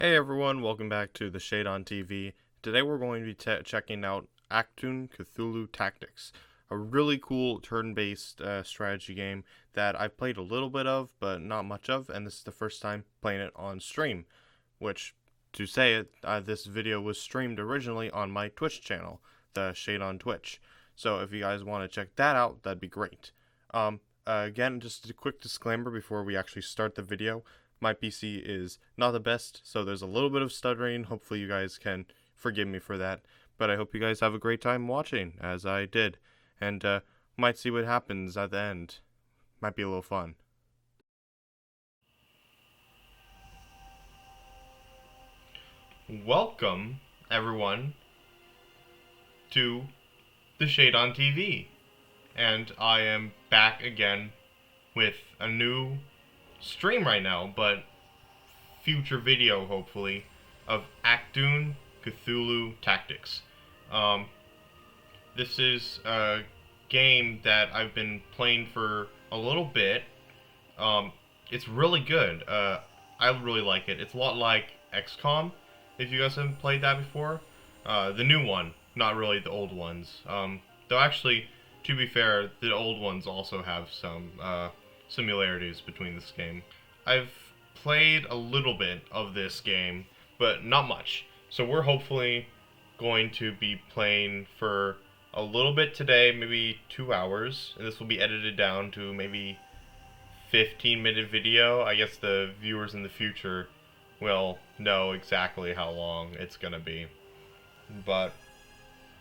Hey everyone, welcome back to the Shade on TV. Today we're going to be checking out Achtung, Cthulhu Tactics, a really cool turn-based strategy game that I've played a little bit of, but not much of, and this is the first time playing it on stream, which, to say it, this video was streamed originally on my Twitch channel, the Shade on Twitch. So if you guys want to check that out, that'd be great. Again, just a quick disclaimer before we actually start the video. My PC is not the best, so there's a little bit of stuttering. Hopefully you guys can forgive me for that. But I hope you guys have a great time watching, as I did. And might see what happens at the end. Might be a little fun. Welcome, everyone, to the Shade on TV. And I am back again with a new stream right now, but future video, hopefully, of Achtung Cthulhu Tactics. This is a game that I've been playing for a little bit. It's really good. I really like it. It's a lot like XCOM, if you guys haven't played that before. The new one, not really the old ones. Though actually, to be fair, the old ones also have some similarities between this game. I've played a little bit of this game, but not much. So we're hopefully going to be playing for a little bit today, maybe 2 hours, and this will be edited down to maybe 15-minute video. I guess the viewers in the future will know exactly how long it's gonna be. But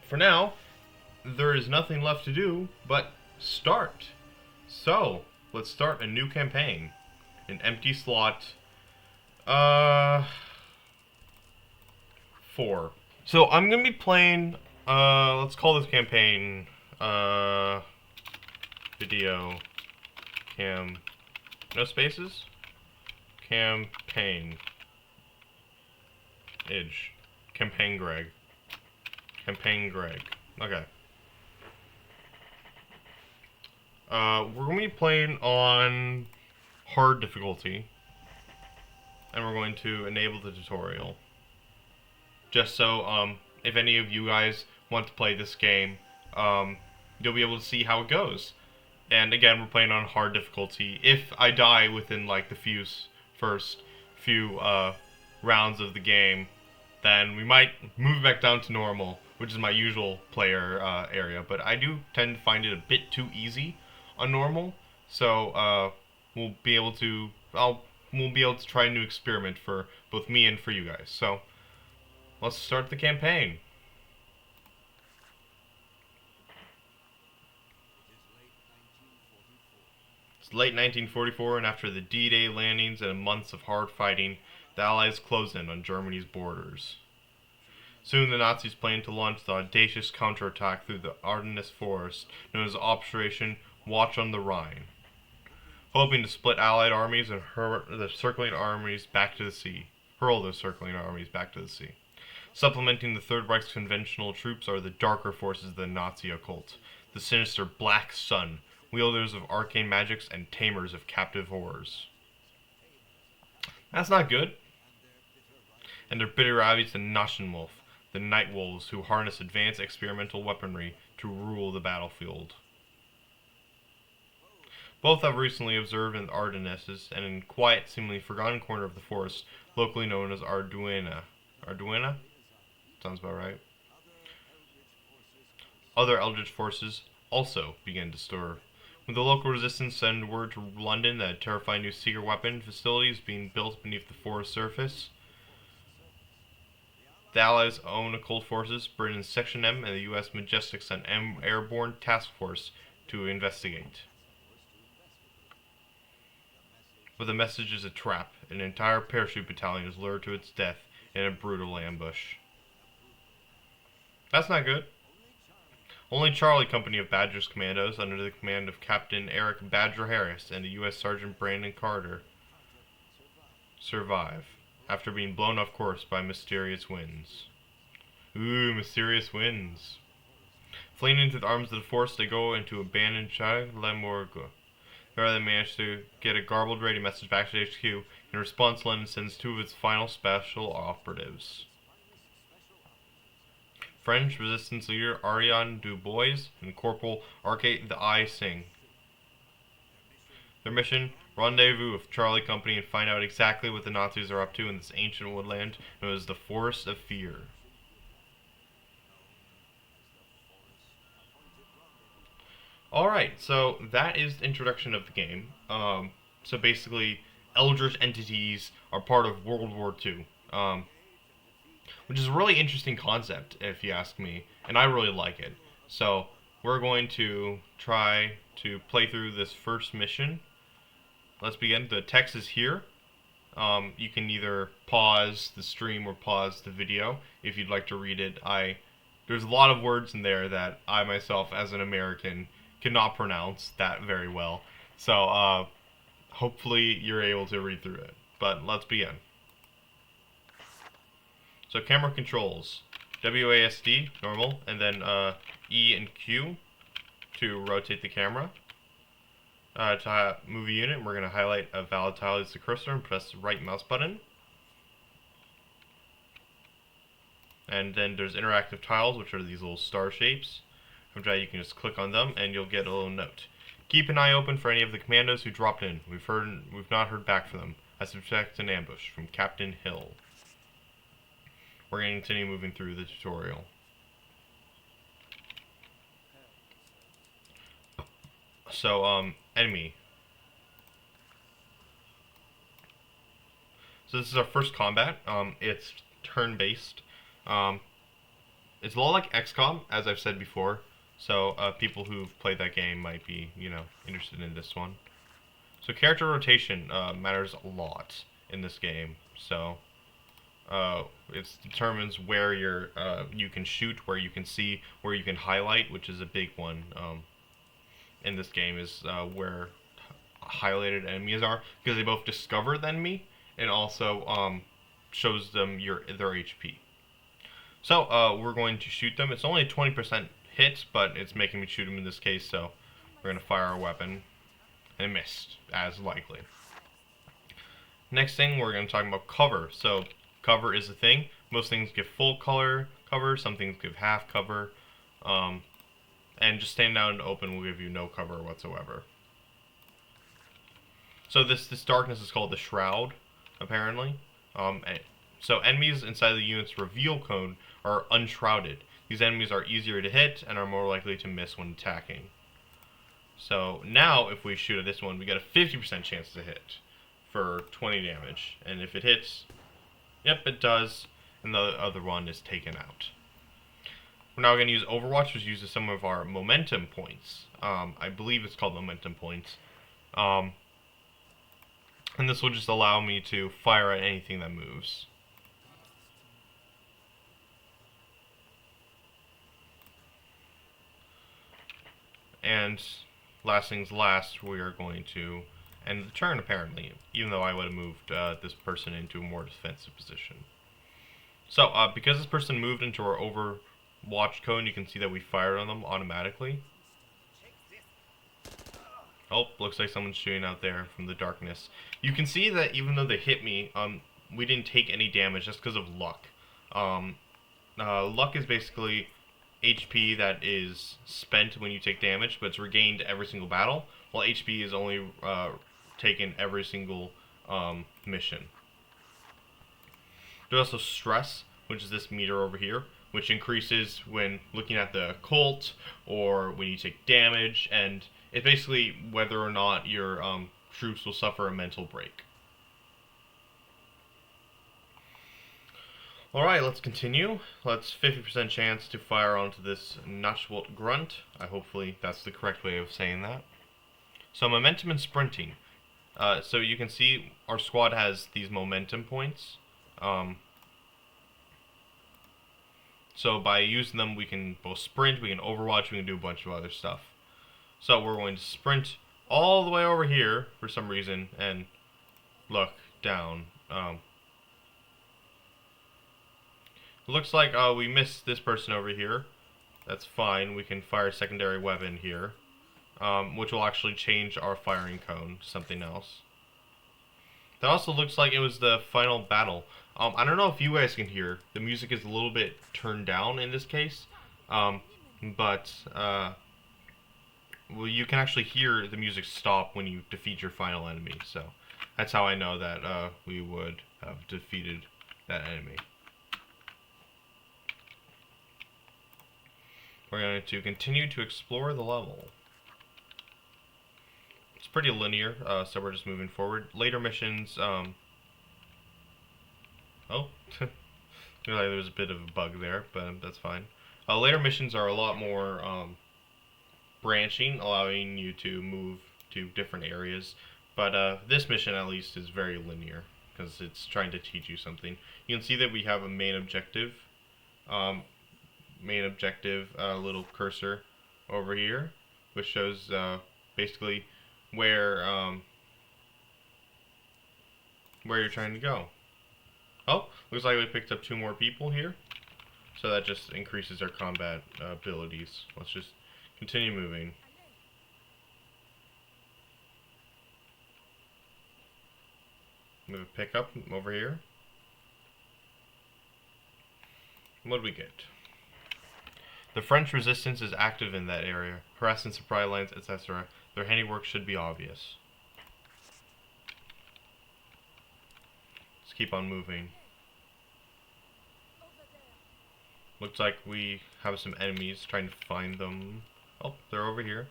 for now, there is nothing left to do but start. So let's start a new campaign. An empty slot. 4. So I'm gonna be playing. Let's call this campaign. Video. Cam. No spaces. Campaign. Idge. Campaign Greg. Campaign Greg. Okay. We're gonna be playing on hard difficulty, and we're going to enable the tutorial just so if any of you guys want to play this game, you'll be able to see how it goes. And again, we're playing on hard difficulty. If I die within like the first few rounds of the game, then we might move it back down to normal, which is my usual player area, but I do tend to find it a bit too easy on normal, so we'll be able to try a new experiment for both me and for you guys. So let's start the campaign. It's late 1944, and after the D-Day landings and months of hard fighting, the Allies closed in on Germany's borders. Soon the Nazis planned to launch the audacious counterattack through the Ardennes forest, known as Operation Watch on the Rhine, hoping to split Allied armies and hurl the circling armies back to the sea. Supplementing the Third Reich's conventional troops are the darker forces of the Nazi occult, the sinister Black Sun, wielders of arcane magics and tamers of captive horrors. That's not good. And their bitter allies, the Naschenwolf, the Night Wolves, who harness advanced experimental weaponry to rule the battlefield. Both have recently observed in the Ardennes and in quiet, seemingly forgotten corner of the forest, locally known as Arduina. Arduina? Sounds about right. Other Eldritch forces also began to stir. When the local resistance sent word to London that a terrifying new secret weapon facility is being built beneath the forest surface, the Allies' own occult forces, Britain's Section M, and the U.S. Majestic sent an airborne task force to investigate. But the message is a trap. An entire parachute battalion is lured to its death in a brutal ambush. That's not good. Only Charlie Company of Badger's Commandos, under the command of Captain Eric Badger Harris and the U.S. Sergeant Brandon Carter, survive, after being blown off course by mysterious winds. Ooh, mysterious winds. Fleeing into the arms of the force, they go into abandoned Chai-la-Morgue. There they manage to get a garbled radio message back to HQ, In response, London sends 2 of its final special operatives. French resistance leader Ariane Dubois and Corporal Arcade the Eye Singh. Their mission: rendezvous with Charlie Company and find out exactly what the Nazis are up to in this ancient woodland known as the Forest of Fear. Alright, so that is the introduction of the game. So basically, Eldritch entities are part of World War II. Which is a really interesting concept, if you ask me, and I really like it. So, we're going to try to play through this first mission. Let's begin. The text is here. You can either pause the stream or pause the video if you'd like to read it. There's a lot of words in there that I myself, as an American, cannot pronounce that very well. So, hopefully you're able to read through it. But let's begin. So camera controls, WASD, normal, and then E and Q to rotate the camera. To move a unit, we're going to highlight a valid tile as the cursor and press the right mouse button. And then there's interactive tiles, which are these little star shapes. From that you can just click on them and you'll get a little note. Keep an eye open for any of the commandos who dropped in. We've not heard back from them. I suspect an ambush from Captain Hill. We're going to continue moving through the tutorial. So, enemy. So this is our first combat. It's turn-based. It's a lot like XCOM, as I've said before. So, people who've played that game might be, interested in this one. So character rotation matters a lot in this game. So, it determines where you can shoot, where you can see, where you can highlight, which is a big one in this game, is where highlighted enemies are, because they both discover the enemy and also shows them their HP. So we're going to shoot them. It's only a 20% hit, but it's making me shoot them in this case, so we're going to fire our weapon, and it missed, as likely. Next thing, we're going to talk about cover. So cover is a thing. Most things give full color cover, some things give half cover, and just standing out in the open will give you no cover whatsoever. So this darkness is called the Shroud, apparently. So enemies inside the unit's reveal cone are unshrouded. These enemies are easier to hit and are more likely to miss when attacking. So now if we shoot at this one, we get a 50% chance to hit for 20 damage. And if it hits, yep, it does, and the other one is taken out. We're now going to use Overwatch, which uses some of our momentum points. I believe it's called momentum points. And this will just allow me to fire at anything that moves. And last things last, we are going to end the turn, apparently, even though I would have moved this person into a more defensive position. So, because this person moved into our Overwatch cone, you can see that we fired on them automatically. Oh, looks like someone's shooting out there from the darkness. You can see that even though they hit me, we didn't take any damage just because of luck. Luck is basically HP that is spent when you take damage, but it's regained every single battle, while HP is only taken every single mission. There's also stress, which is this meter over here, which increases when looking at the occult or when you take damage, and it's basically whether or not your troops will suffer a mental break. Alright, let's continue. Let's 50% chance to fire onto this Nachwalt Grunt. Hopefully that's the correct way of saying that. So momentum and sprinting. So you can see our squad has these momentum points. So by using them, we can both sprint, we can overwatch, we can do a bunch of other stuff. So we're going to sprint all the way over here for some reason and look down. Looks like we missed this person over here. That's fine. We can fire a secondary weapon here, which will actually change our firing cone to something else. That also looks like it was the final battle. I don't know if you guys can hear. The music is a little bit turned down in this case. Um, but well, you can actually hear the music stop when you defeat your final enemy. So that's how I know that we would have defeated that enemy. We're going to continue to explore the level. It's pretty linear, so we're just moving forward. Later missions, oh, there was a bit of a bug there, but that's fine. Later missions are a lot more branching, allowing you to move to different areas. But this mission, at least, is very linear because it's trying to teach you something. You can see that we have a main objective. Little cursor over here, which shows basically where you're trying to go. Oh, looks like we picked up 2 more people here, so that just increases our combat abilities. Let's just continue moving. Move pick up over here. What do we get? The French resistance is active in that area. Harassing supply lines, etc. Their handiwork should be obvious. Let's keep on moving. Looks like we have some enemies, trying to find them. Oh, they're over here.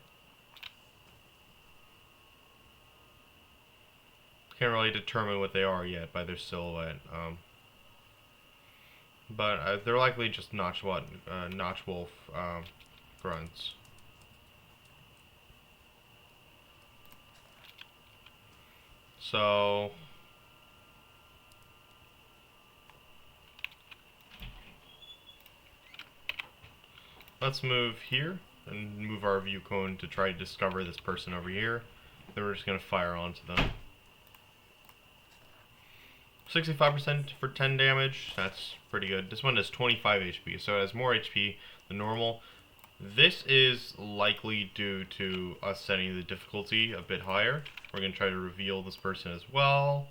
Can't really determine what they are yet by their silhouette. But they're likely just notch wolf grunts. So let's move here and move our view cone to try to discover this person over here. Then we're just gonna fire onto them. 65% for 10 damage, that's pretty good. This one has 25 HP, so it has more HP than normal. This is likely due to us setting the difficulty a bit higher. We're going to try to reveal this person as well.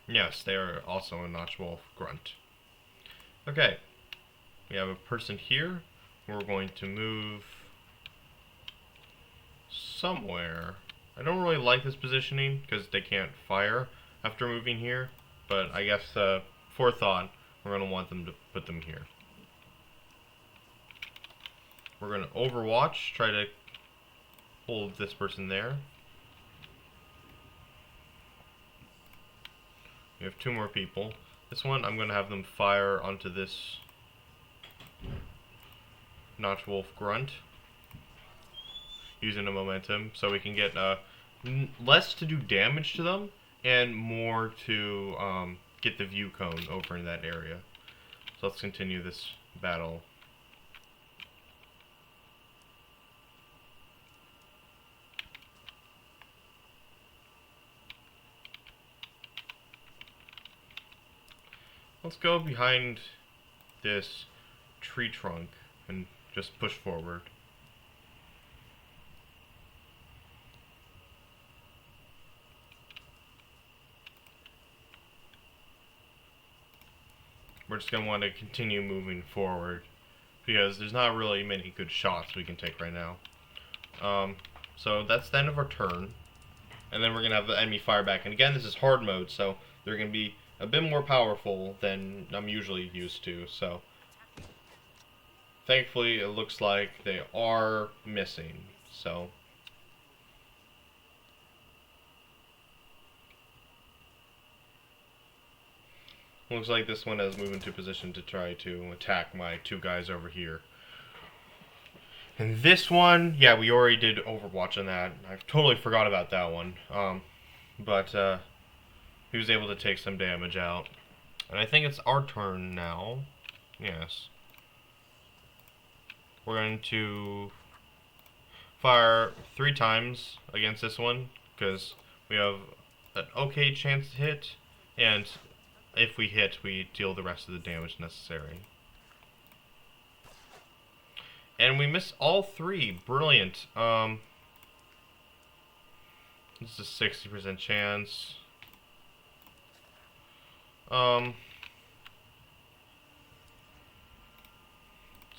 Yes, they are also a Notch Wolf Grunt. Okay, we have a person here. We're going to move somewhere. I don't really like this positioning because they can't fire after moving here, but I guess forethought, we're going to want them to put them here. We're going to overwatch, try to hold this person there. We have 2 more people. This one, I'm going to have them fire onto this Notch Wolf Grunt using a momentum, so we can get less to do damage to them and more to get the view cone over in that area. So let's continue this battle. Let's go behind this tree trunk and just push forward. We're just going to want to continue moving forward because there's not really many good shots we can take right now. So that's the end of our turn. And then we're going to have the enemy fire back. And again, this is hard mode, so they're going to be a bit more powerful than I'm usually used to. So thankfully, it looks like they are missing. So looks like this one has moved into position to try to attack my 2 guys over here. And this one, yeah, we already did Overwatch on that. I totally forgot about that one. But he was able to take some damage out. And I think it's our turn now. Yes. We're going to fire 3 times against this one, because we have an okay chance to hit, and if we hit, we deal the rest of the damage necessary. And we missed all 3. Brilliant. It's a 60% chance. Let's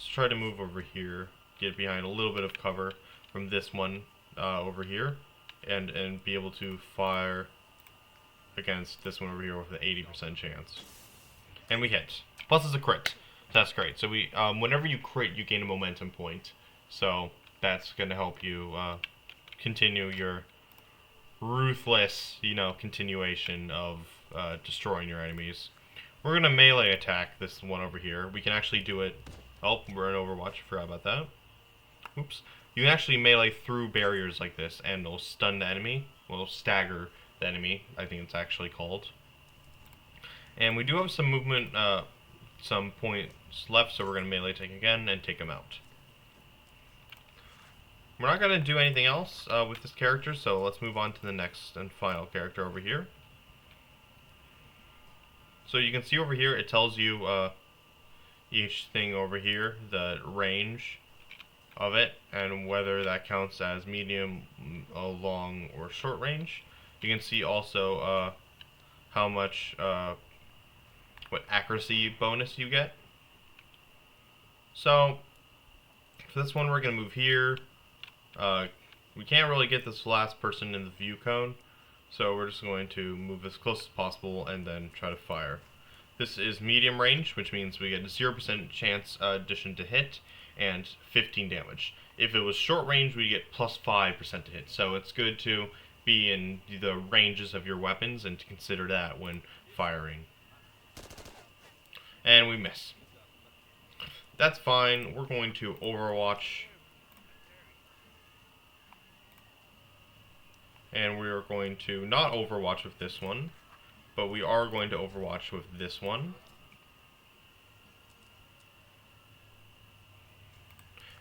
try to move over here. Get behind a little bit of cover from this one over here. And be able to fire against this one over here with an 80% chance. And we hit. Plus it's a crit. That's great. So we, whenever you crit, you gain a momentum point. So that's going to help you continue your ruthless, continuation of destroying your enemies. We're going to melee attack this one over here. We can actually do it. Oh, we're in Overwatch. Forgot about that. Oops. You can actually melee through barriers like this, and it'll stun the enemy. Well, stagger the enemy, I think it's actually called. And we do have some movement, some points left, so we're going to melee attack again and take him out. We're not going to do anything else with this character, so let's move on to the next and final character over here. So you can see over here, it tells you each thing over here, the range of it, and whether that counts as medium, long, or short range. You can see also how much, what accuracy bonus you get. So, for this one we're going to move here. We can't really get this last person in the view cone, so we're just going to move as close as possible and then try to fire. This is medium range, which means we get a 0% chance addition to hit and 15 damage. If it was short range, we get plus 5% to hit, so it's good to be in the ranges of your weapons and to consider that when firing. And we miss. That's fine. We're going to Overwatch. And we are going to not Overwatch with this one, but we are going to Overwatch with this one.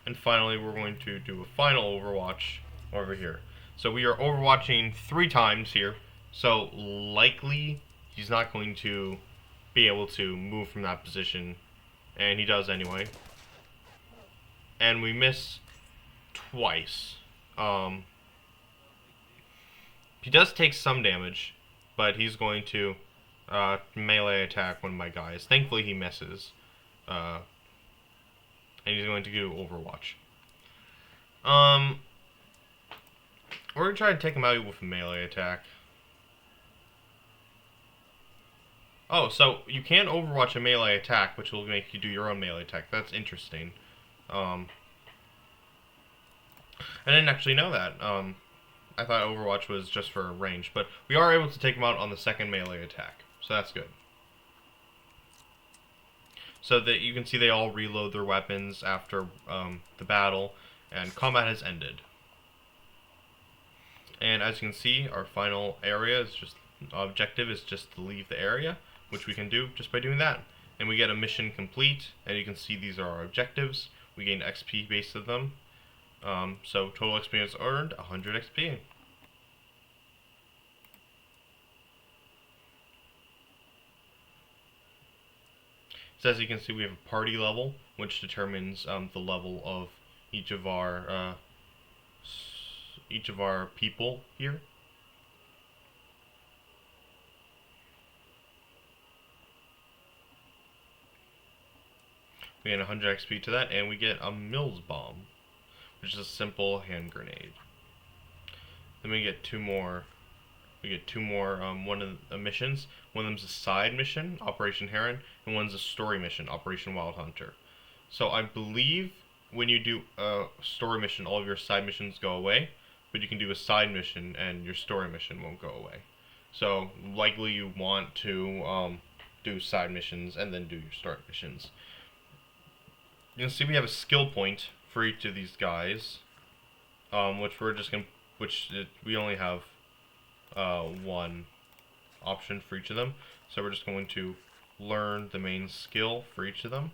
And finally, we're going to do a final Overwatch over here. So we are Overwatching 3 times here, so likely he's not going to be able to move from that position, and he does anyway. And we miss twice. He does take some damage, but he's going to melee attack one of my guys. Thankfully he misses. And he's going to do Overwatch. We're going to try to take him out with a melee attack. Oh, so you can Overwatch a melee attack, which will make you do your own melee attack. That's interesting. I didn't actually know that. I thought Overwatch was just for range, but we are able to take him out on the second melee attack, so that's good. So that you can see they all reload their weapons after the battle, and combat has ended. And as you can see, our final area is just objective is just to leave the area, which we can do just by doing that. And we get a mission complete, and you can see these are our objectives. We gain XP based on them. So total experience earned, 100 XP. So as you can see, we have a party level, which determines the level of each of our people here. We get 100 XP to that, and we get a Mills Bomb, which is a simple hand grenade. Then we get two more. One of the missions. One of them's a side mission, Operation Heron, and one's a story mission, Operation Wild Hunter. So I believe when you do a story mission, all of your side missions go away, but you can do a side mission and your story mission won't go away. So likely you want to do side missions and then do your story missions. You can see we have a skill point for each of these guys, we only have one option for each of them. So we're just going to learn the main skill for each of them.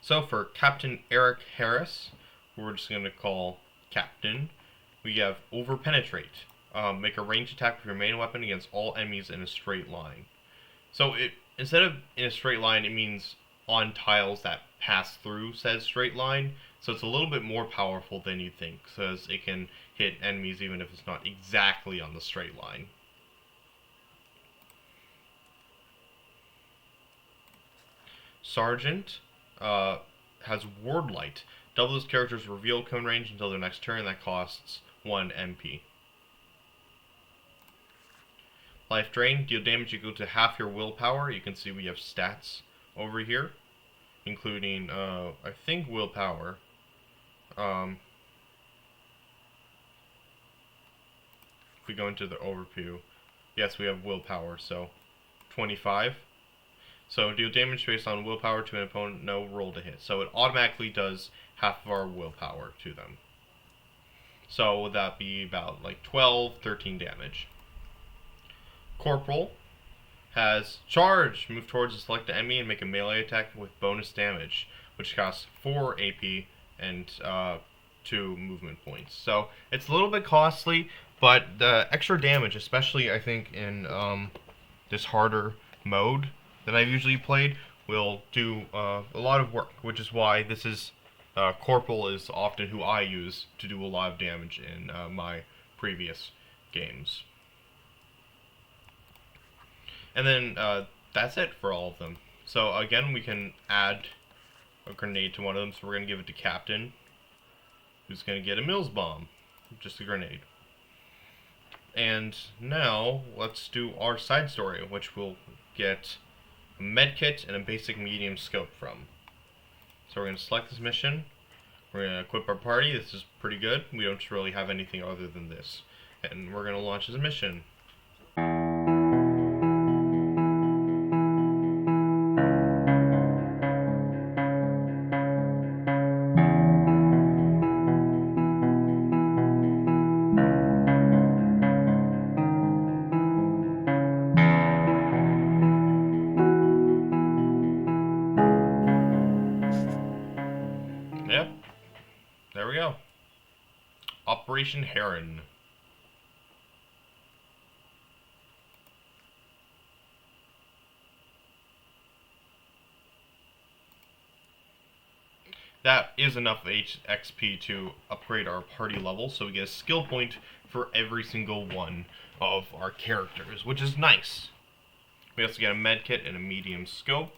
So for Captain Eric Harris, who we're just going to call Captain, we have Overpenetrate. Make a ranged attack with your main weapon against all enemies in a straight line. So instead of in a straight line, it means on tiles that pass through said straight line. So it's a little bit more powerful than you think, because it can hit enemies even if it's not exactly on the straight line. Sergeant has Ward Light. Double this character's reveal cone range until their next turn. That costs 1 MP. Life Drain. Deal damage equal to half your willpower. You can see we have stats over here, including, I think, willpower. If we go into the overview, yes, we have willpower, so 25. So deal damage based on willpower to an opponent, no roll to hit. So it automatically does half of our willpower to them. So would that be about like 12, 13 damage. Corporal has Charge. Move towards a selected enemy and make a melee attack with bonus damage, which costs 4 AP and 2 movement points. So it's a little bit costly, but the extra damage, especially I think in this harder mode that I've usually played, will do a lot of work, which is why this is Corporal is often who I use to do a lot of damage in my previous games. And then that's it for all of them. So again, we can add a grenade to one of them, so we're going to give it to Captain, who's going to get a Mills Bomb, just a grenade. And now, let's do our side story, which we'll get a medkit and a basic medium scope from. So we're going to select this mission, we're going to equip our party. This is pretty good, we don't really have anything other than this. And we're going to launch this mission. Yep, there we go. Operation Heron. That is enough XP to upgrade our party level, so we get a skill point for every single one of our characters, which is nice. We also get a medkit and a medium scope.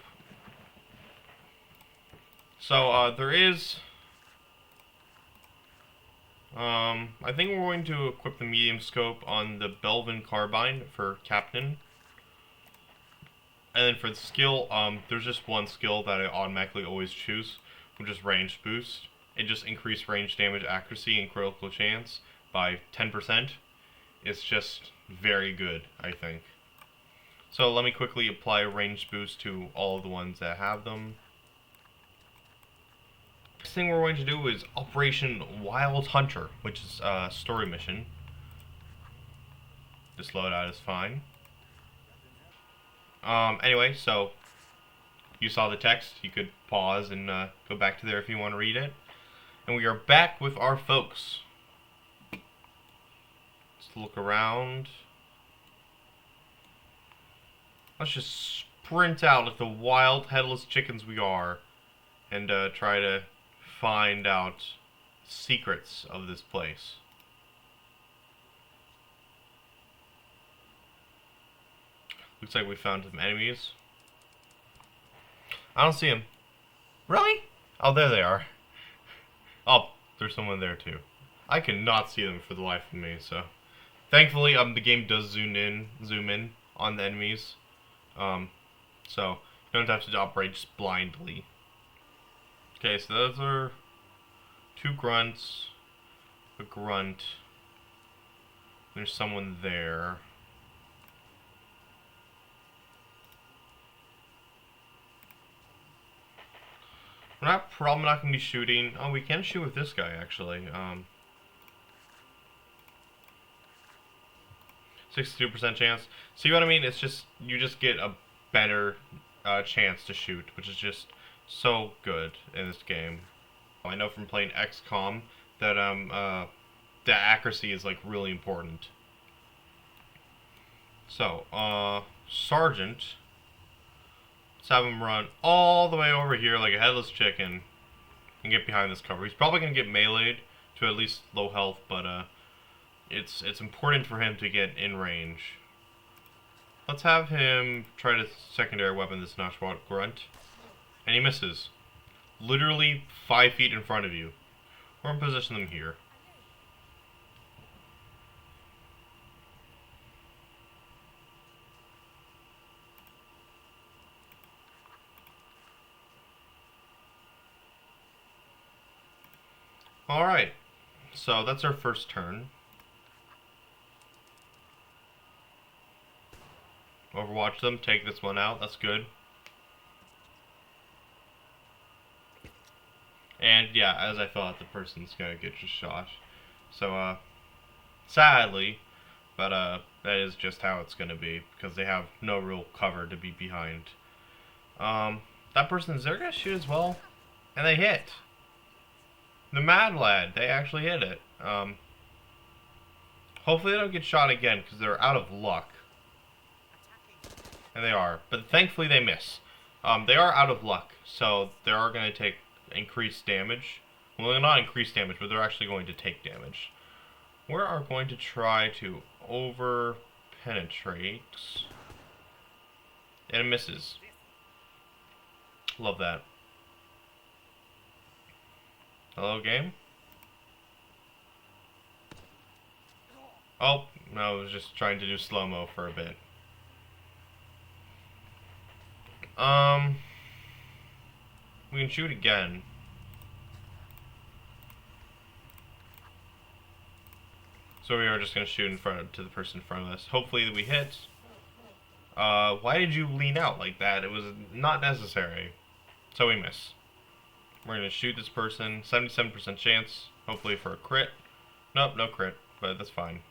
So there is I think we're going to equip the medium scope on the Belvin Carbine for Captain. And then for the skill, there's just one skill that I automatically always choose, which is range boost. It just increased range damage accuracy and critical chance by 10%. It's just very good, I think. So let me quickly apply a range boost to all of the ones that have them. Next thing we're going to do is Operation Wild Hunter, which is a story mission. This loadout is fine. Anyway, so you saw the text. You could pause and go back to there if you want to read it. And we are back with our folks. Let's look around. Let's just sprint out like the wild headless chickens we are and try to find out secrets of this place. Looks like we found some enemies. I don't see them. Really? Oh, there they are. Oh, there's someone there too. I cannot see them for the life of me, so. Thankfully, the game does zoom in on the enemies. So you don't have to operate just blindly. Okay, so those are 2 grunts, a grunt. There's someone there. We're probably not going to be shooting. Oh, we can shoot with this guy, actually. 62% chance. See what I mean? It's just, you just get a better chance to shoot, which is just so good in this game. I know from playing XCOM that the accuracy is like really important. So, Sergeant, let's have him run all the way over here like a headless chicken and get behind this cover. He's probably gonna get meleeed to at least low health, but it's important for him to get in range. Let's have him try to secondary weapon this Nashwat grunt, and he misses. Literally 5 feet in front of you. We're gonna position them here. Alright, so that's our first turn. Overwatch them, take this one out, that's good. And yeah, as I thought, the person's gonna get just shot. So, sadly, but that is just how it's gonna be, because they have no real cover to be behind. That person's, they're gonna shoot as well, and they hit. The Mad Lad, they actually hit it. Hopefully they don't get shot again, because they're out of luck. And they are, but thankfully they miss. They are out of luck, so they are going to take increased damage. Well, they're not increased damage, but they're actually going to take damage. We are going to try to over-penetrate. And it misses. Love that. Hello, game? Oh, no, I was just trying to do slow-mo for a bit. We can shoot again. So we are just gonna shoot in front to the person in front of us. Hopefully we hit. Why did you lean out like that? It was not necessary. So we miss. We're gonna shoot this person. 77% chance. Hopefully for a crit. Nope, no crit, but that's fine.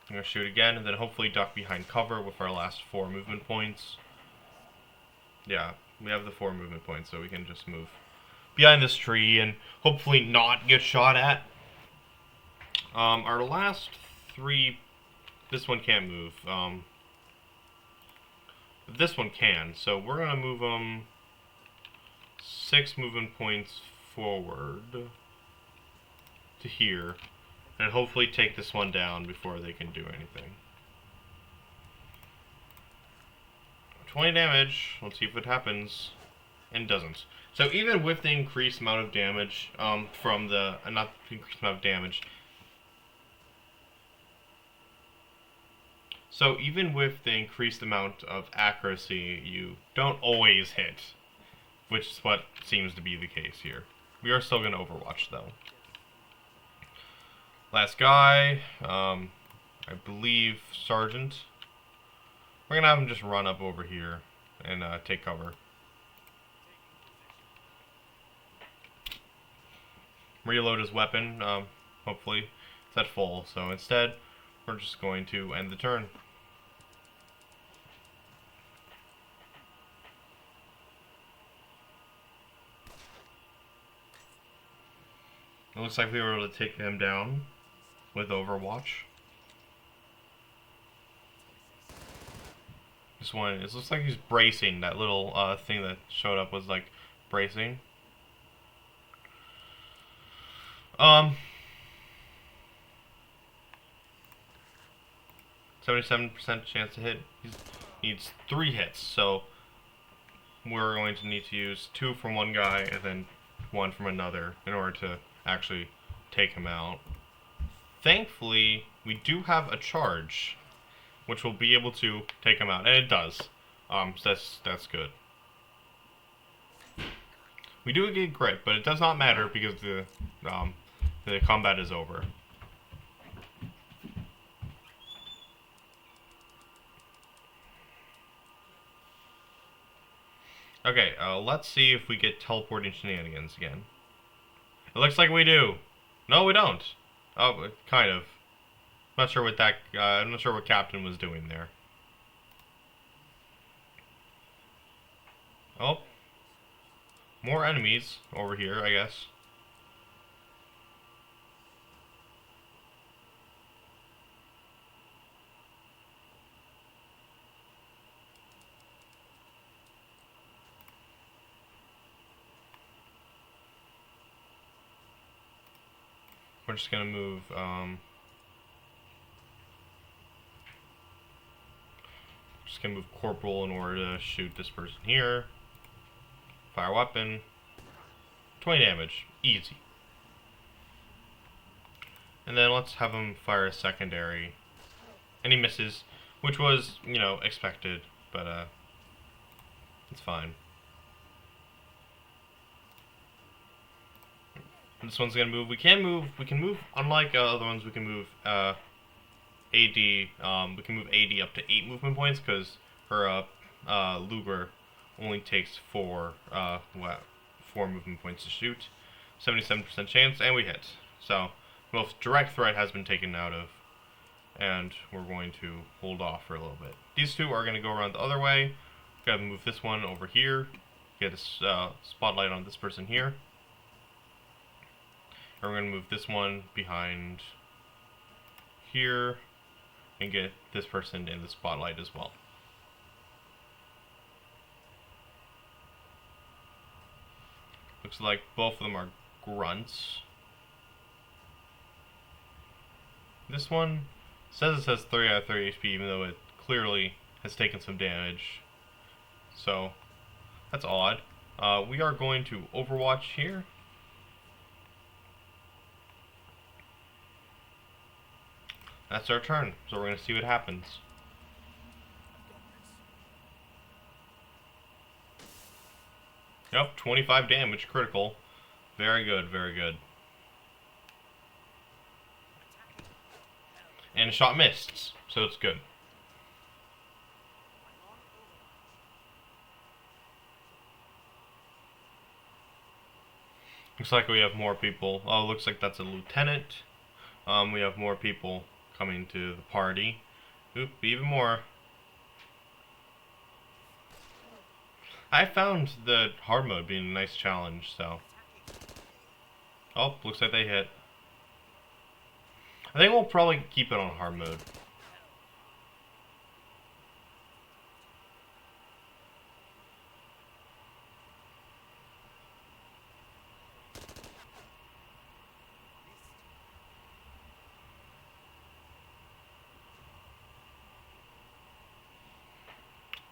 I'm gonna shoot again, and then hopefully duck behind cover with our last 4 movement points. Yeah, we have the 4 movement points, so we can just move behind this tree and hopefully not get shot at. Our last 3, this one can't move. This one can, so we're gonna move them 6 movement points forward to here, and hopefully take this one down before they can do anything. 20 damage. Let's see if it happens. And doesn't. So even with the increased amount of damage from the... not the increased amount of damage. So even with the increased amount of accuracy, you don't always hit. Which is what seems to be the case here. We are still going to overwatch though. Last guy. I believe Sergeant. We're going to have him just run up over here and take cover. Reload his weapon, hopefully. It's at full, so instead, we're just going to end the turn. It looks like we were able to take him down with Overwatch. This one, it looks like he's bracing. That little thing that showed up was like bracing. 77% chance to hit. He needs 3 hits, so we're going to need to use 2 from one guy and then 1 from another in order to actually take him out. Thankfully, we do have a charge, which will be able to take him out, and it does. So that's good. We do get crit, but it does not matter because the combat is over. Okay, let's see if we get teleporting shenanigans again. It looks like we do. No, we don't. Oh, kind of. I'm not sure what that. I'm not sure what Captain was doing there. Oh, more enemies over here, I guess. we're just gonna move. Just gonna move Corporal in order to shoot this person here. Fire weapon. 20 damage. Easy. And then let's have him fire a secondary. And he misses, which was, you know, expected, but it's fine. This one's gonna move. We can move, unlike other ones, we can move AD. We can move AD up to 8 movement points because her Luger only takes 4 movement points to shoot. 77% chance, and we hit. So both direct threat has been taken out of, and we're going to hold off for a little bit. These two are going to go around the other way. Gotta move this one over here. Get a spotlight on this person here. And we're going to move this one behind here and get this person in the spotlight as well. Looks like both of them are grunts. This one says it says 3 out of 30 HP, even though it clearly has taken some damage. So that's odd. We are going to Overwatch here. That's our turn, so we're going to see what happens. Yep, 25 damage, critical. Very good, very good. And a shot missed, so it's good. Looks like we have more people. Oh, looks like that's a lieutenant. We have more people coming to the party. Oop, even more. I found the hard mode being a nice challenge, so. Oh, looks like they hit. I think we'll probably keep it on hard mode.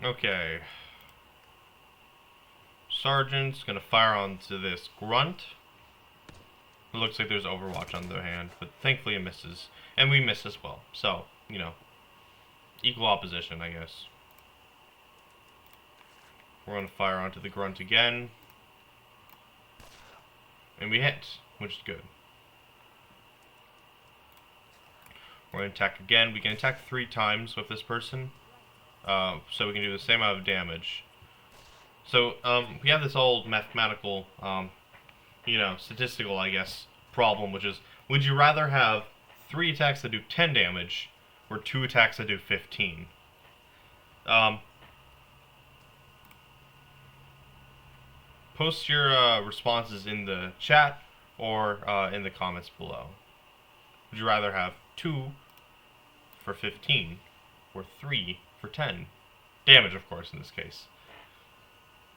Okay. Sergeant's gonna fire onto this grunt. It looks like there's Overwatch on the other hand, but thankfully it misses. And we miss as well. So, you know, equal opposition, I guess. We're gonna fire onto the grunt again. And we hit, which is good. We're gonna attack again. We can attack 3 times with this person. So we can do the same amount of damage. So, we have this old mathematical, you know, statistical, I guess, problem, which is, would you rather have 3 attacks that do 10 damage, or 2 attacks that do 15? Post your responses in the chat, or in the comments below. Would you rather have 2 for 15, or 3 for 10? Damage, of course, in this case.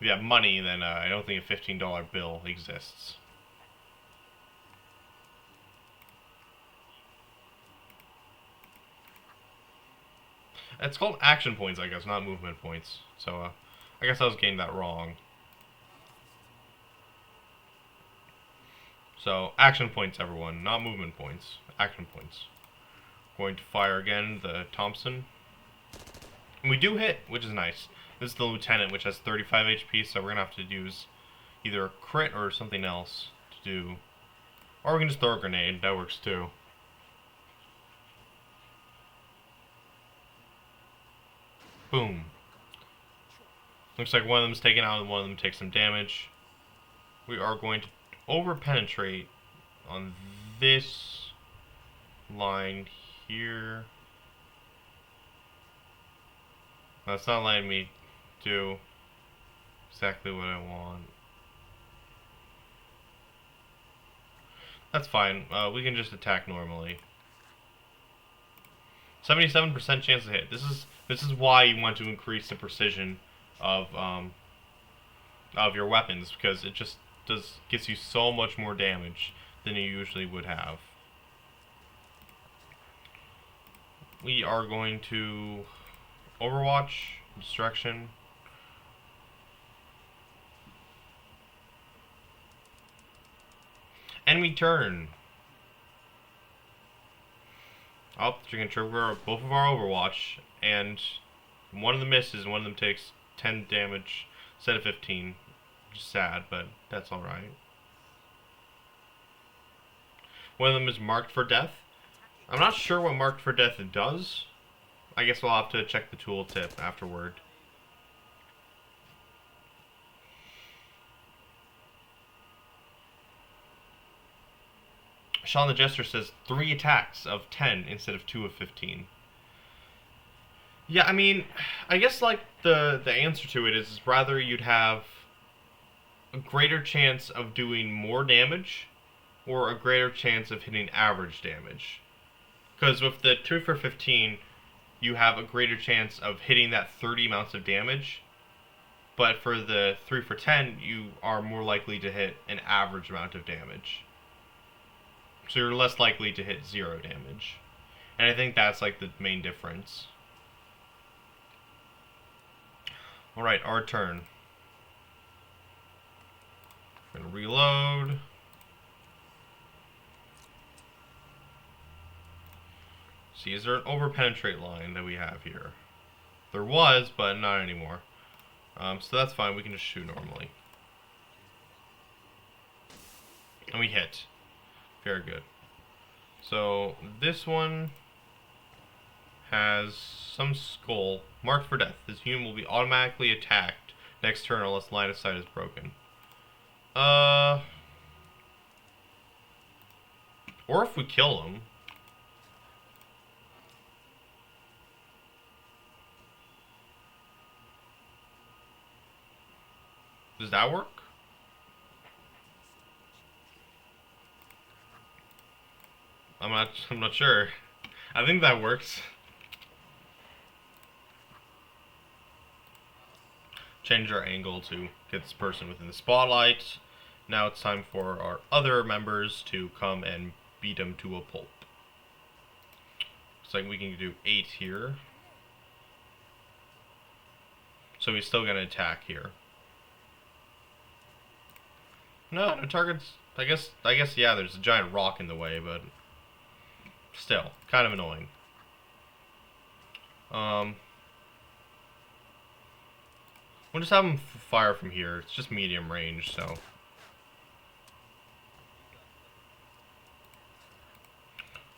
If you have money, then I don't think a $15 bill exists. It's called action points, I guess, not movement points. So, I guess I was getting that wrong. So, action points, everyone, not movement points. Action points. Going to fire again, the Thompson. And we do hit, which is nice. This is the lieutenant, which has 35 HP, so we're going to have to use either a crit or something else to do. Or we can just throw a grenade, that works too. Boom. Looks like one of them's taken out and one of them takes some damage. We are going to over-penetrate on this line here. That's not letting me do exactly what I want. That's fine. We can just attack normally. 77% chance to hit. This is why you want to increase the precision of your weapons, because it just gets you so much more damage than you usually would have. we are going to Overwatch, Destruction. Enemy turn. Oh, you can trigger both of our Overwatch, and one of them misses, and one of them takes 10 damage instead of 15. Which is sad, but that's alright. One of them is marked for death. I'm not sure what marked for death does. I guess we'll have to check the tooltip afterward. Sean the Jester says 3 attacks of 10 instead of 2 of 15. Yeah, I mean, I guess like the answer to it is rather you'd have a greater chance of doing more damage or a greater chance of hitting average damage. Because with the 2 for 15, you have a greater chance of hitting that 30 amounts of damage. But for the 3 for 10, you are more likely to hit an average amount of damage. So you're less likely to hit 0 damage. And I think that's like the main difference. Alright, our turn. We're gonna reload. See, is there an over-penetrate line that we have here? There was, but not anymore. So that's fine, we can just shoot normally. And we hit. Very good. So, this one has some skull marked for death. This human will be automatically attacked next turn unless line of sight is broken. Or if we kill him. Does that work? I'm not sure. I think that works. Change our angle to get this person within the spotlight. Now it's time for our other members to come and beat him to a pulp. Looks like we can do 8 here. So he's still gonna attack here. No targets. I guess yeah, there's a giant rock in the way, but still, kind of annoying. We'll just have him fire from here. It's just medium range, so.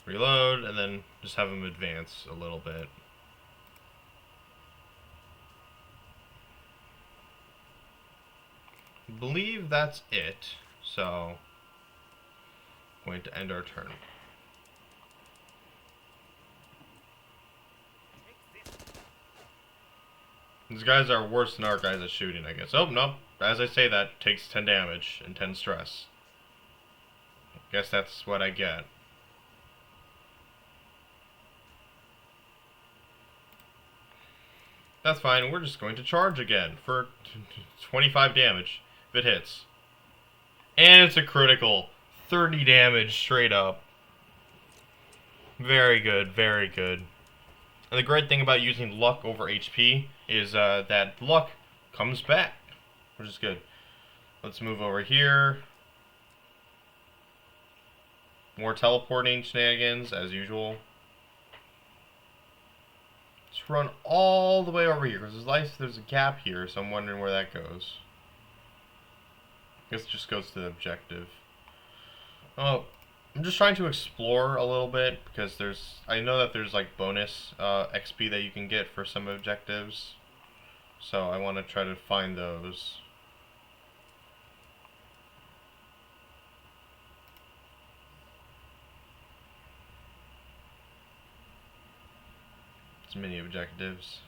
Reload, and then just have him advance a little bit. I believe that's it, so. Going to end our turn. These guys are worse than our guys at shooting, I guess. Oh, no. As I say that, takes 10 damage and 10 stress. Guess that's what I get. That's fine. We're just going to charge again for 25 damage if it hits. And it's a critical. 30 damage straight up. Very good, very good. And the great thing about using luck over HP is that luck comes back, which is good. Let's move over here. More teleporting shenanigans, as usual. Let's run all the way over here, because there's a gap here, so I'm wondering where that goes. I guess it just goes to the objective. Oh, I'm just trying to explore a little bit, because I know that there's like bonus XP that you can get for some objectives. So I want to try to find those. It's many objectives.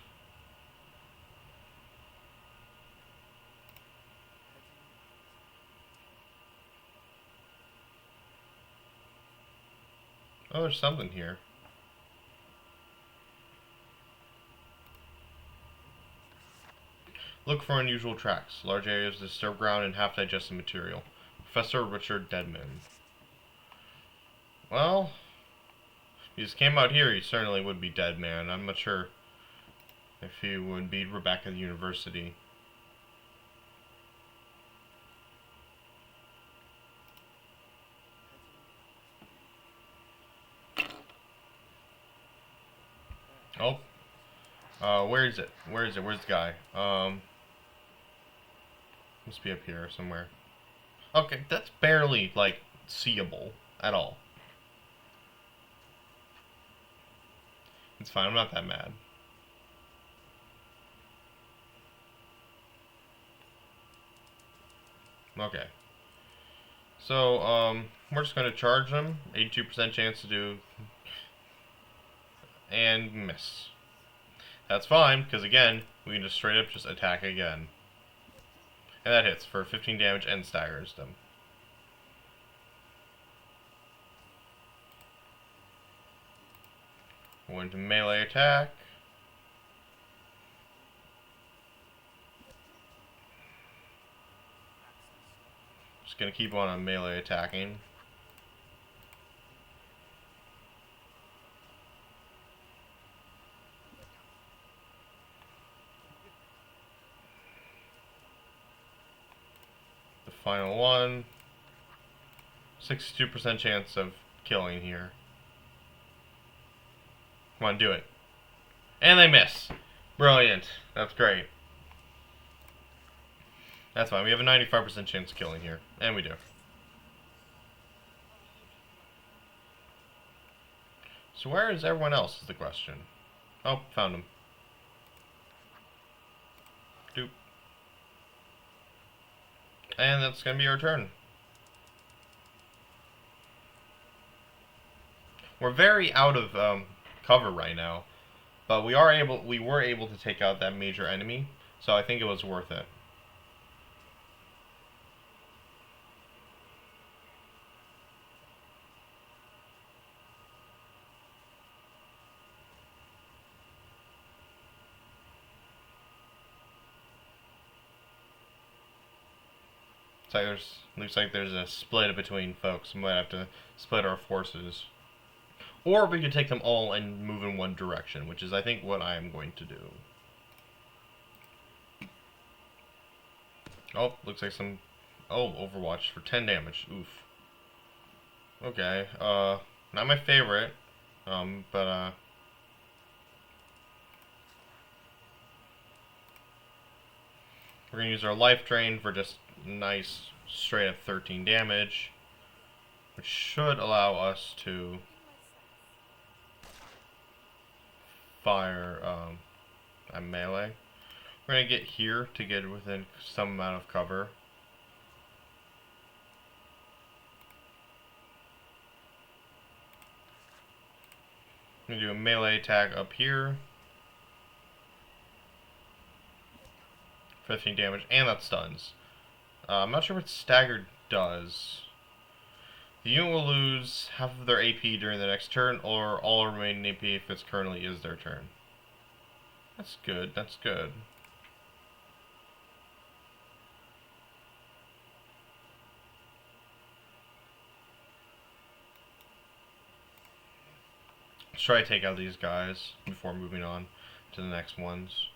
Oh, there's something here. Look for unusual tracks. Large areas of disturbed ground and half-digested material. Professor Richard Deadman. Well, If he just came out here, he certainly would be dead, man. I'm not sure if he would be back at the university. Oh. Where is it? Where is it? Where's the guy? Must be up here somewhere. Okay, that's barely, like, seeable at all. It's fine, I'm not that mad. Okay. So, we're just gonna charge them. 82% chance to do. And miss. That's fine, because again, we can just straight up just attack again. And that hits for 15 damage and staggers them. Going to melee attack. Just gonna keep on melee attacking. The final one. 62% chance of killing here. Come on, do it. And they miss. Brilliant. That's great. That's fine. We have a 95% chance of killing here. And we do. So where is everyone else is the question. Oh, found him. Doop. And that's going to be our turn. We're very out of cover right now. But we were able to take out that major enemy. So I think it was worth it. Looks like there's a split between folks. We might have to split our forces. Or we could take them all and move in one direction, which is, I think, what I am going to do. Oh, looks like some... Oh, Overwatch for 10 damage. Oof. Okay, not my favorite, but, we're gonna use our life drain for just nice, straight up 13 damage, which should allow us to fire, at melee. We're gonna get here to get within some amount of cover. I'm gonna do a melee attack up here. 15 damage, and that stuns. I'm not sure what staggered does. The unit will lose half of their AP during the next turn, or all remaining AP if it currently is their turn. That's good, that's good. Let's try to take out these guys before moving on to the next ones.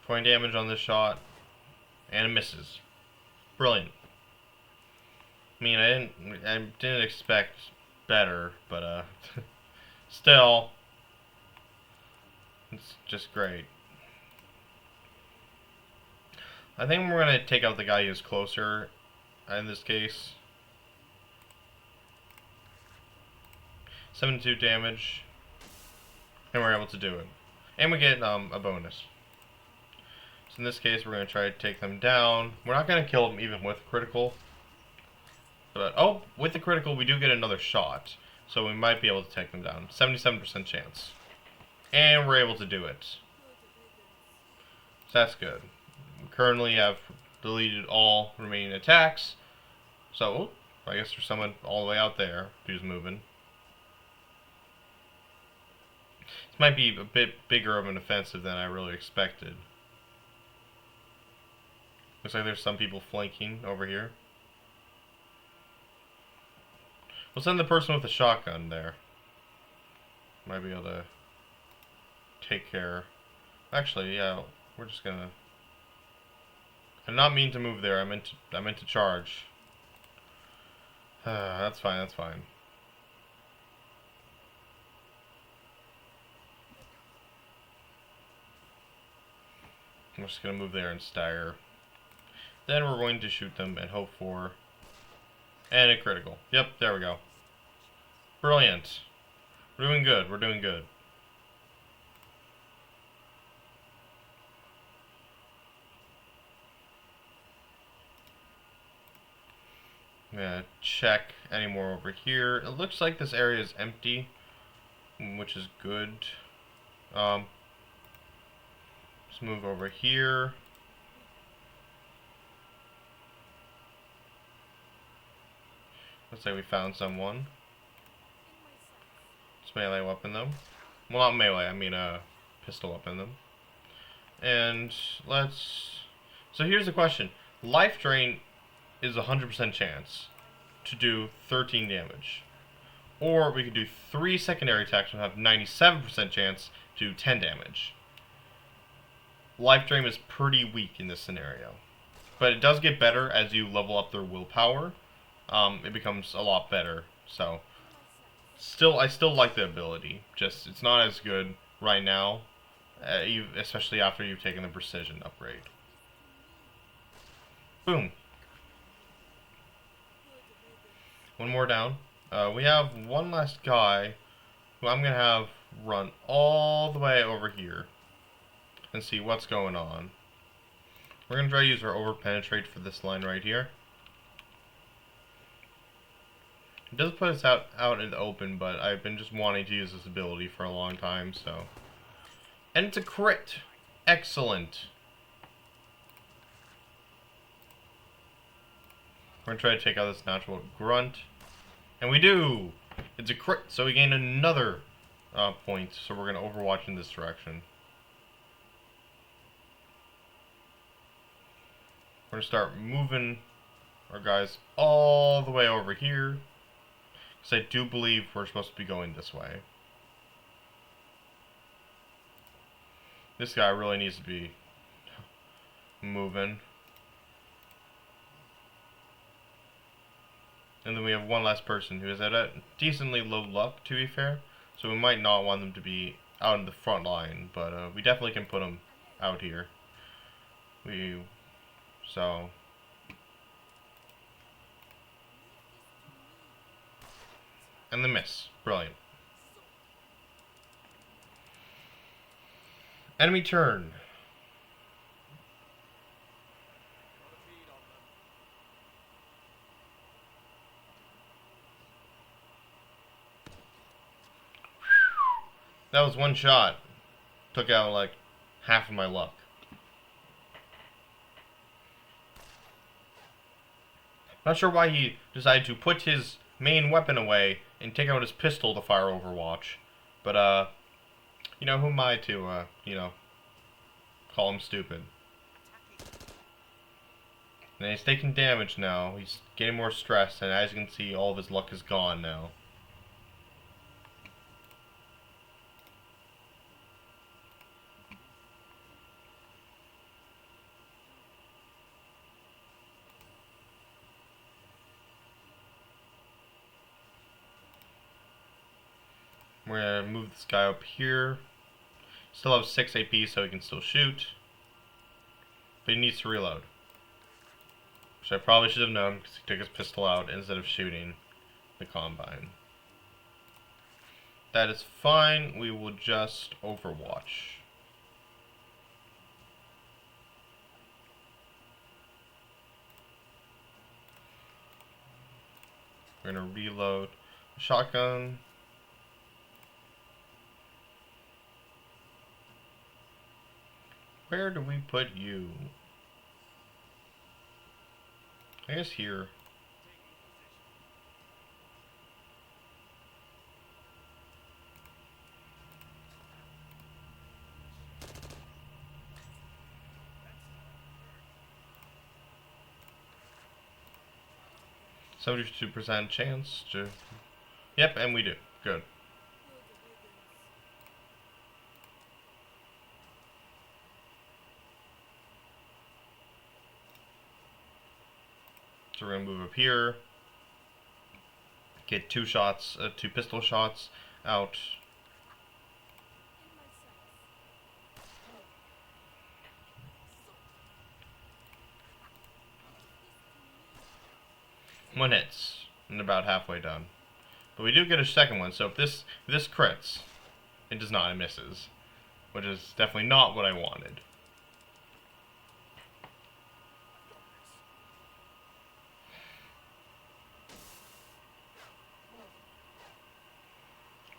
20 damage on this shot, and it misses. Brilliant. I mean, I didn't expect better, but still, it's just great. I think we're gonna take out the guy who's closer in this case. 72 damage, and we're able to do it, and we get a bonus. So in this case, we're going to try to take them down. We're not going to kill them even with critical. But, oh, with the critical, we do get another shot. So we might be able to take them down. 77% chance. And we're able to do it. So that's good. We currently have deleted all remaining attacks. So, I guess there's someone all the way out there who's moving. This might be a bit bigger of an offensive than I really expected. Looks like there's some people flanking over here. We'll send the person with the shotgun there. Might be able to take care. Actually, yeah, we're just gonna. I'm not mean to move there. I meant to charge. That's fine. That's fine. I'm just gonna move there and stagger. Then we're going to shoot them and hope for. And a critical. Yep, there we go. Brilliant. We're doing good. We're doing good. I'm gonna check any more over here. It looks like this area is empty, which is good. Let's move over here. Let's say we found someone. It's melee weapon though. Well, not melee, I mean pistol weapon them. And let's. So here's the question: life drain is 100% chance to do 13 damage, or we could do 3 secondary attacks and have 97% chance to do 10 damage. Life drain is pretty weak in this scenario, but it does get better as you level up their willpower. It becomes a lot better. So, I still like the ability. Just it's not as good right now, especially after you've taken the precision upgrade. Boom. One more down. We have one last guy who I'm gonna have run all the way over here and see what's going on. We're gonna try to use our over penetrate for this line right here. It does put us out in the open, but I've been just wanting to use this ability for a long time, so. And it's a crit! Excellent! We're gonna try to take out this natural grunt. And we do! It's a crit, so we gain another point, so we're gonna overwatch in this direction. We're gonna start moving our guys all the way over here. Because I do believe we're supposed to be going this way. This guy really needs to be moving. And then we have one last person who is at a decently low luck, to be fair. So we might not want them to be out in the front line, but we definitely can put them out here. So. And the miss. Brilliant. Enemy turn. That was one shot. Took out like half of my luck. Not sure why he decided to put his main weapon away and take out his pistol to fire Overwatch. But, you know, who am I to, you know, call him stupid. And he's taking damage now. He's getting more stressed, and as you can see, all of his luck is gone now. We're gonna move this guy up here. Still have 6 AP, so he can still shoot. But he needs to reload. Which I probably should have known, because he took his pistol out instead of shooting the Combine. That is fine. We will just Overwatch. We're gonna reload shotgun. Where do we put you? I guess here. .72% chance to Yep, and we do. Good. So we're gonna move up here. Get two shots, two pistol shots out. One hits, and about halfway done. But we do get a second one, so if this crits, it does not, it misses. Which is definitely not what I wanted.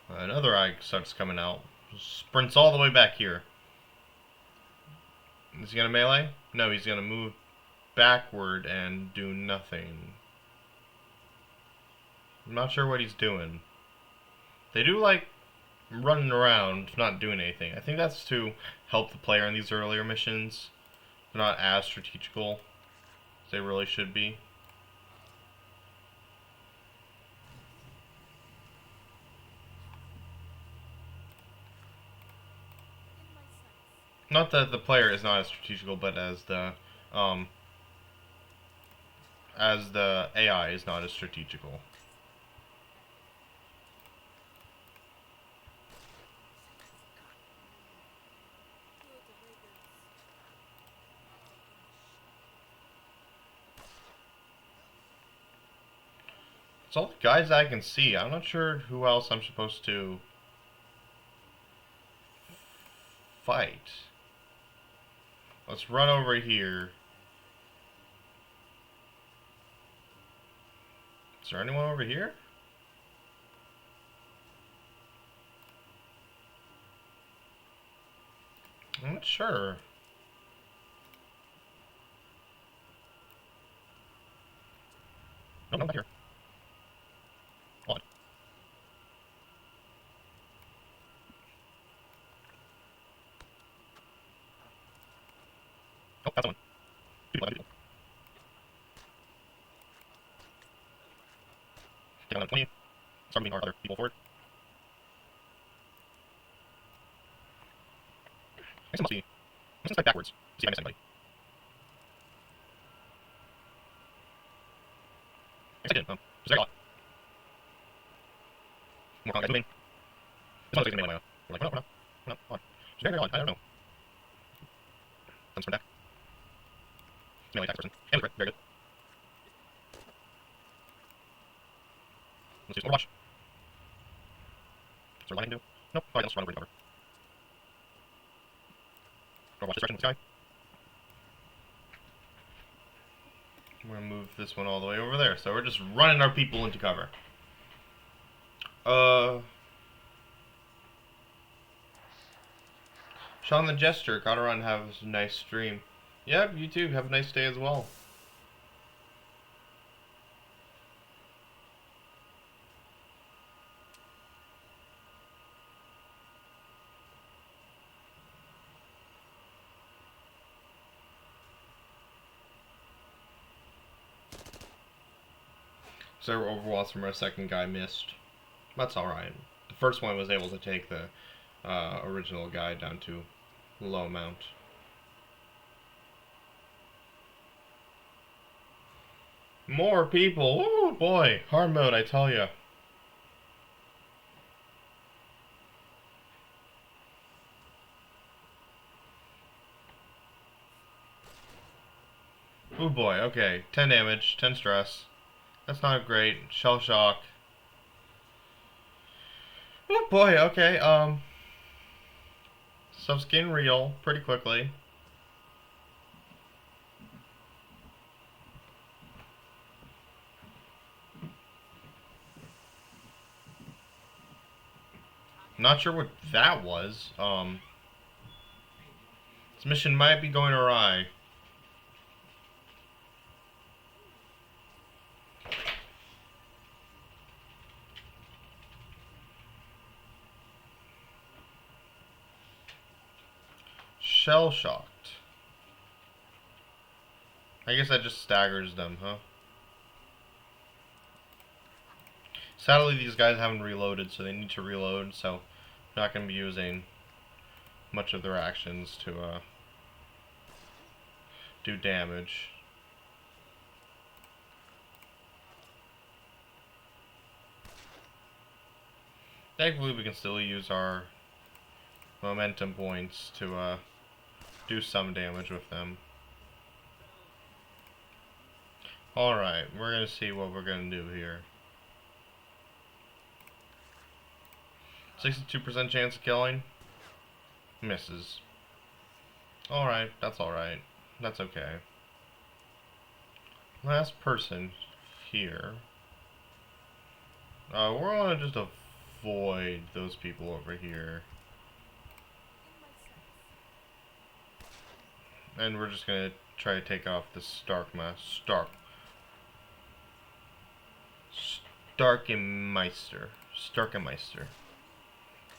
Another eye starts coming out. Sprints all the way back here. Is he gonna melee? No, he's gonna move backward and do nothing. I'm not sure what he's doing. They do like running around, not doing anything. I think that's to help the player in these earlier missions. They're not as strategical as they really should be. Not that the player is not as strategical, but um, as the AI is not as strategical. It's all the guys I can see. I'm not sure who else I'm supposed to fight. Let's run over here. Is there anyone over here? I'm not sure. No, no, not here. Hold on. Oh, that's someone. People, people. Take on 20. Start moving our other people forward. I guess it must fight backwards. See if I miss anybody. I guess I did. There's very a lot. More guys moving. This one looks like melee. We're like, no, no, no, no, hold on. It's very, very odd. I don't know. Comes from back. Melee attack person. And it's very good. Let's do some Overwatch. Is there lighting do? Nope. Alright, let's run over and cover. Overwatch this direction with the sky. We're gonna move this one all the way over there. So we're just running our people into cover. Sean the Jester, gotta run, have a nice stream. Yep, you too, have a nice day as well. Several overwatts from our second guy missed. That's alright. The first one was able to take the original guy down to low amount. More people! Oh boy, hard mode, I tell ya. Oh boy, okay. 10 damage, 10 stress. That's not great. Shell shock. Oh boy, okay, stuff's getting real pretty quickly. Not sure what that was. This mission might be going awry. Shell shocked. I guess that just staggers them, huh? Sadly, these guys haven't reloaded, so they need to reload, so I'm not going to be using much of their actions to do damage. Thankfully, we can still use our momentum points to do some damage with them. Alright, we're going to see what we're going to do here. 62% chance of killing. Misses. Alright, that's alright. That's okay. Last person here. We're going to just avoid those people over here. And we're just going to try to take off the Starkemeister.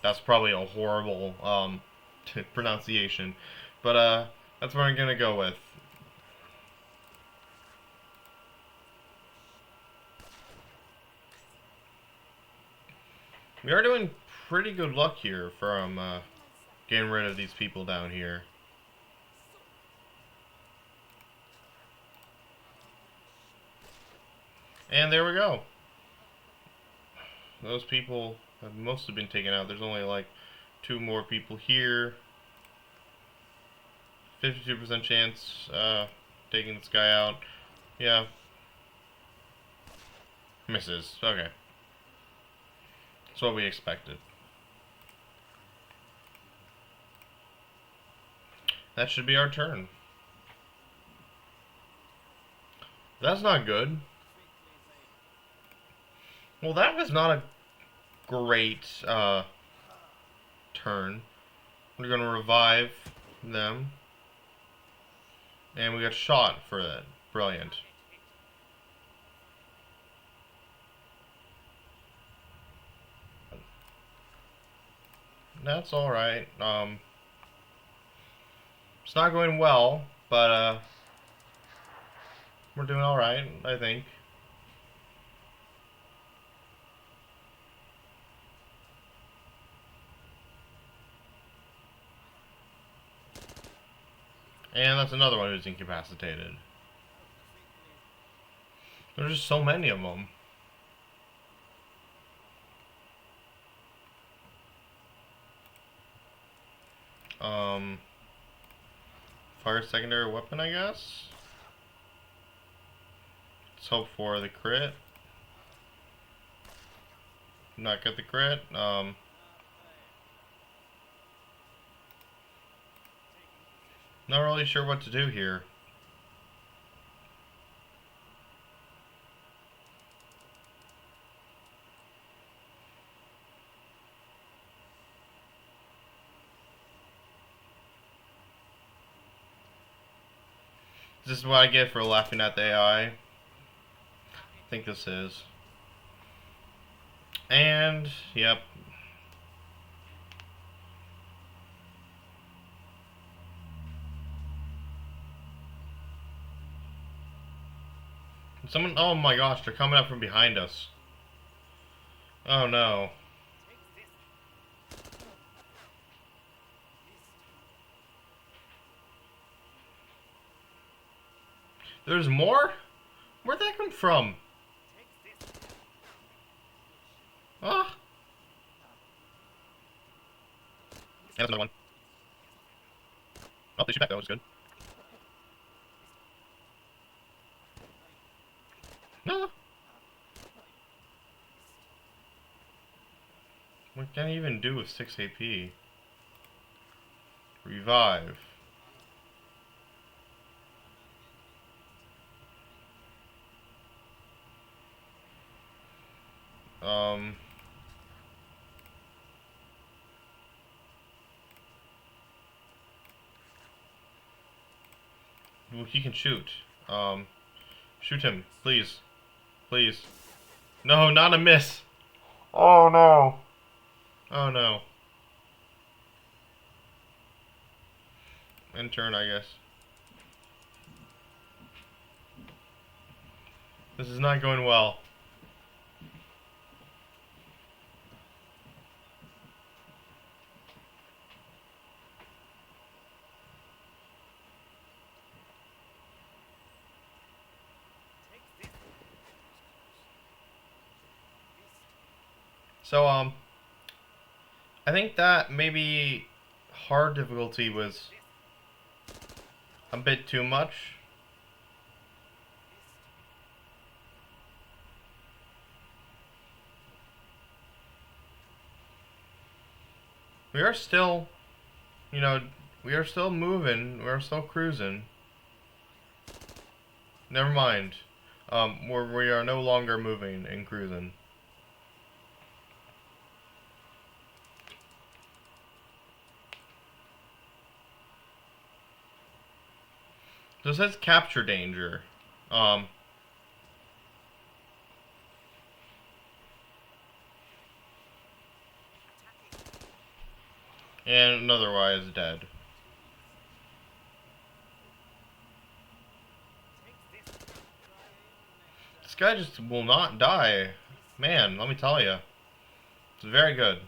That's probably a horrible pronunciation, but that's what I'm gonna go with. We are doing pretty good luck here from getting rid of these people down here. And there we go. Those people have mostly been taken out. There's only like 2 more people here. 52% chance taking this guy out. Yeah. Misses. Okay. That's what we expected. That should be our turn. That's not good. Well, that was not a great turn. We're gonna revive them. And we got shot for that. Brilliant. That's alright. It's not going well, but we're doing alright, I think. And that's another one who's incapacitated. There's just so many of them. Fire secondary weapon, I guess. Let's hope for the crit. Not get the crit. Not really sure what to do here. This is what I get for laughing at the AI. I think this is. And, yep. Someone, oh my gosh, they're coming up from behind us. Oh no. There's more? Where'd that come from? Ah. And that's another one. Oh, they shoot back though, it's good. No. What can I even do with 6 AP? Revive. Well, he can shoot. Shoot him, please. Please. No, not a miss. Oh no. Oh no. End turn, I guess. This is not going well. So I think that maybe hard difficulty was a bit too much. We are still, you know, we are still moving. We are still cruising. Never mind. We are no longer moving and cruising. So it says capture danger. Um, and another Y is dead. This guy just will not die. Man, let me tell you. It's very good.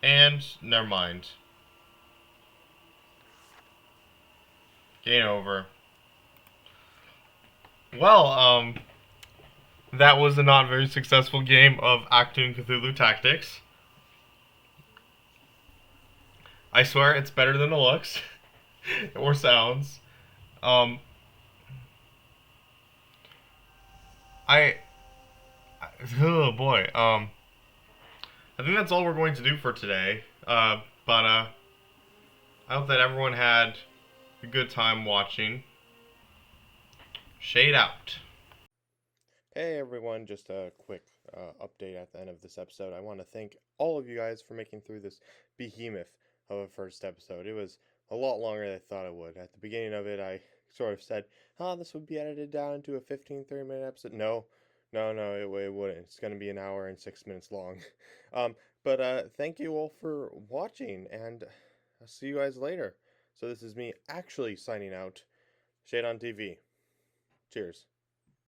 And never mind. Game over. Well, that was a not very successful game of Achtung Cthulhu Tactics. I swear it's better than it looks or sounds. Um, I, oh boy. I think that's all we're going to do for today. But I hope that everyone had a good time watching. Shade out. Hey everyone, just a quick update at the end of this episode. I want to thank all of you guys for making through this behemoth of a first episode. It was a lot longer than I thought it would. At the beginning of it, I sort of said, oh, this would be edited down into a 15, 30-minute episode. No, no, it wouldn't. It's going to be an hour and 6 minutes long. um, but thank you all for watching, and I'll see you guys later. So this is me actually signing out. Shade on TV. Cheers.